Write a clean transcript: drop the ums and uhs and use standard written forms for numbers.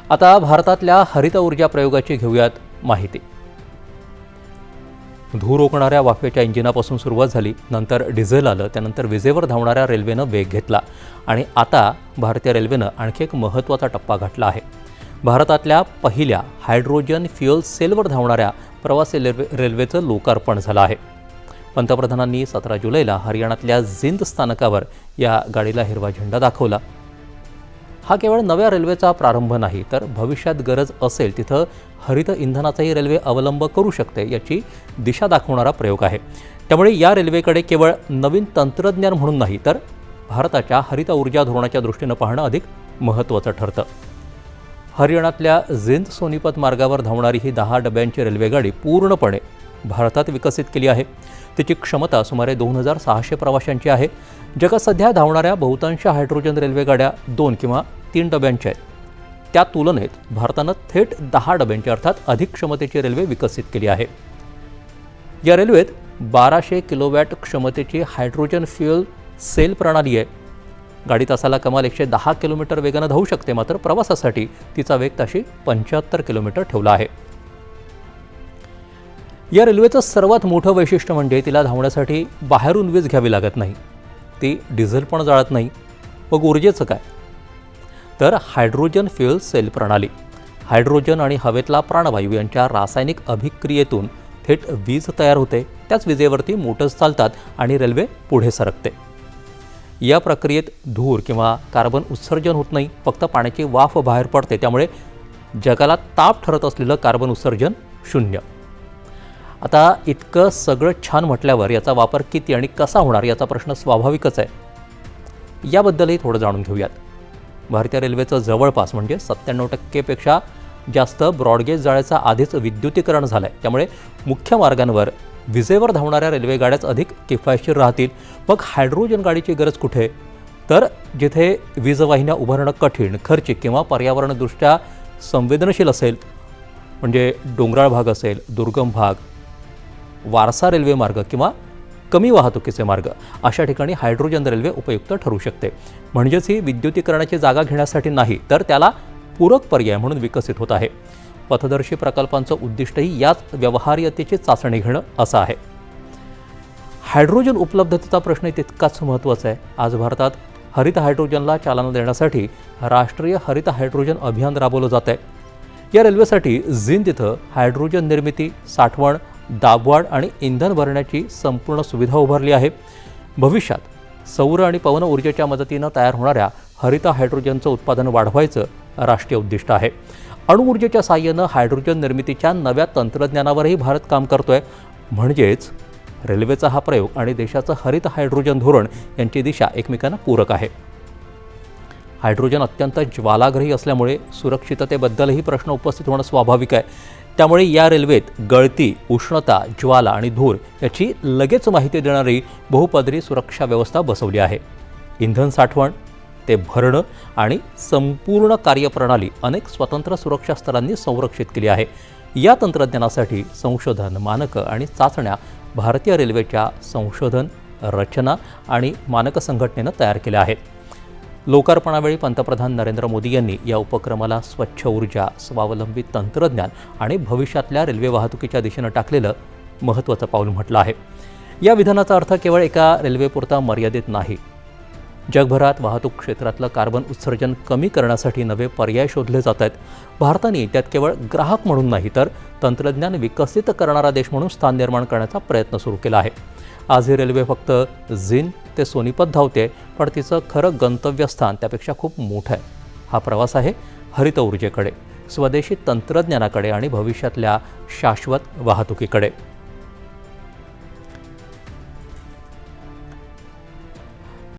आता भारतातल्या हरित ऊर्जा प्रयोगाची घेऊयात माहिती। धूर रोखणाऱ्या वाफेच्या इंजिनापासून सुरुवात झाली, नंतर डिझेल आलं, त्यानंतर विजेवर धावणाऱ्या रेल्वेनं वेग घेतला आणि आता भारतीय रेल्वेनं आणखी एक महत्त्वाचा टप्पा गाठला आहे। भारतातल्या पहिल्या हायड्रोजन फ्युएल सेलवर धावणाऱ्या प्रवासी रेल्वेचं लोकार्पण झालं आहे। पंतप्रधानांनी 17 जुलैला हरियाणातल्या जिंद स्थानकावर या गाडीला हिरवा झेंडा दाखवला। हा केवळ नव्या रेल्वेचा प्रारंभ नाही, तर भविष्यात गरज असेल तिथं हरित इंधनाचाही रेल्वे अवलंब करू शकते याची दिशा दाखवणारा प्रयोग आहे। त्यामुळे या रेल्वेकडे केवळ नवीन तंत्रज्ञान म्हणून नाही, तर भारताच्या हरित ऊर्जा धोरणाच्या दृष्टीनं पाहणं अधिक महत्त्वाचं ठरतं। हरियाणातल्या जिंद सोनीपत मार्गावर धावणारी ही 10 डब्यांची रेल्वेगाडी पूर्णपणे भारतात विकसित केली आहे। तिची क्षमता सुमारे 2600 प्रवाशांची आहे। जगात सध्या धावणाऱ्या बहुतांश हायड्रोजन रेल्वेगाड्या 2 किंवा 3 डब्यांच्या आहेत। त्या तुलनेत भारतानं थेट 10 डब्यांची अर्थात अधिक क्षमतेची रेल्वे विकसित केली आहे। या रेल्वेत 1200 किलोवॅट क्षमतेची हायड्रोजन फ्युएल सेल प्रणाली आहे। गाडी तासाला कमाल 110 किलोमीटर वेगानं धावू शकते, मात्र प्रवासासाठी तिचा वेग ताशी 75 किलोमीटर ठेवला आहे। या रेल्वेचं सर्वात मोठं वैशिष्ट्य म्हणजे तिला धावण्यासाठी बाहेरून वीज घ्यावी लागत नाही, ती डिझेल पण जाळत नाही। मग ऊर्जेचं काय? तर हायड्रोजन फ्युएल सेल प्रणाली। हायड्रोजन आणि हवेतला प्राणवायू यांच्या रासायनिक अभिक्रियेतून थेट वीज तयार होते। त्याच विजेवरती मोटर्स चालतात आणि रेल्वे पुढे सरकते। या प्रक्रियेत धूर किंवा कार्बन उत्सर्जन होत नाही, फक्त पाण्याची वाफ बाहेर पडते। त्यामुळे जगाला ताप ठरत असलेलं कार्बन उत्सर्जन शून्य। आता इतकं सगळं छान म्हटल्यावर याचा वापर किती आणि कसा होणार याचा प्रश्न स्वाभाविकच आहे। याबद्दलही थोडं जाणून घेऊयात। भारतीय रेल्वेचं जवळपास म्हणजे 97% पेक्षा जास्त ब्रॉडगेज जाळ्याचं आधीच विद्युतीकरण झालं आहे। त्यामुळे मुख्य मार्गांवर विजेवर धावणाऱ्या रेल्वेगाड्याच अधिक किफायतशीर राहतील। मग हायड्रोजन गाडीची गरज कुठे? तर जिथे वीजवाहिन्या उभारणं कठीण, खर्चिक किंवा पर्यावरणदृष्ट्या संवेदनशील असेल, म्हणजे डोंगराळ भाग असेल, दुर्गम भाग, वारसा रेल्वे मार्ग किंवा कमी वाहतुकीचे मार्ग, अशा ठिकाणी हायड्रोजन रेल्वे उपयुक्त ठरू शकते। म्हणजेच ही विद्युतीकरणाची जागा घेण्यासाठी नाही, तर त्याला पूरक पर्याय म्हणून विकसित होत आहे। पथदर्शी प्रकल्पांचं उद्दिष्टही याच व्यवहार्यतेची चाचणी घेणं असं आहे। हायड्रोजन उपलब्धतेचा प्रश्न तितकाच महत्त्वाचा आहे। आज भारतात हरित हायड्रोजनला चालना देण्यासाठी राष्ट्रीय हरित हायड्रोजन अभियान राबवलं जात आहे। या रेल्वेसाठी जिंद इथं हायड्रोजन निर्मिती, साठवण, दाबवाढ आणि इंधन भरण्याची संपूर्ण सुविधा उभारली आहे। भविष्यात सौर आणि पवन ऊर्जेच्या मदतीनं तयार होणाऱ्या हरित हायड्रोजनचं उत्पादन वाढवायचं राष्ट्रीय उद्दिष्ट आहे। अणुऊर्जेच्या साहाय्यानं हायड्रोजन निर्मितीच्या नव्या तंत्रज्ञानावरही भारत काम करतोय। म्हणजेच रेल्वेचा हा प्रयोग आणि देशाचं हरित हायड्रोजन धोरण यांची दिशा एकमेकांना पूरक आहे। हायड्रोजन अत्यंत ज्वालाग्रही असल्यामुळे सुरक्षिततेबद्दलही प्रश्न उपस्थित होणं स्वाभाविक आहे। त्यामुळे या रेल्वेत गळती, उष्णता, ज्वाला आणि धूर याची लगेच माहिती देणारी बहुपदरी सुरक्षा व्यवस्था बसवली आहे। इंधन साठवण ते भरणं आणि संपूर्ण कार्यप्रणाली अनेक स्वतंत्र सुरक्षा स्तरांनी संरक्षित केली आहे। या तंत्रज्ञानासाठी संशोधन, मानकं आणि चाचण्या भारतीय रेल्वेच्या संशोधन, रचना आणि मानक संघटनेनं तयार केल्या आहेत। लोकार्पणावेळी पंतप्रधान नरेंद्र मोदी यांनी या उपक्रमाला स्वच्छ ऊर्जा, स्वावलंबी तंत्रज्ञान आणि भविष्यातल्या रेल्वे वाहतुकीच्या दिशेनं टाकलेलं महत्त्वाचं पाऊल म्हटलं आहे। या विधानाचा अर्थ केवळ एका रेल्वेपुरता मर्यादित नाही। जगभरात वाहतूक क्षेत्रातलं कार्बन उत्सर्जन कमी करण्यासाठी नवे पर्याय शोधले जात आहेत। भारताने त्यात केवळ ग्राहक म्हणून नाही, तर तंत्रज्ञान विकसित करणारा देश म्हणून स्थान निर्माण करण्याचा प्रयत्न सुरू केला आहे। आज ही रेल्वे फक्त जिंद ते सोनीपत धावते, पण तिचं खरं गंतव्यस्थान त्यापेक्षा खूप मोठं आहे। हा प्रवास आहे हरित ऊर्जेकडे, स्वदेशी तंत्रज्ञानाकडे आणि भविष्यातल्या शाश्वत वाहतुकीकडे।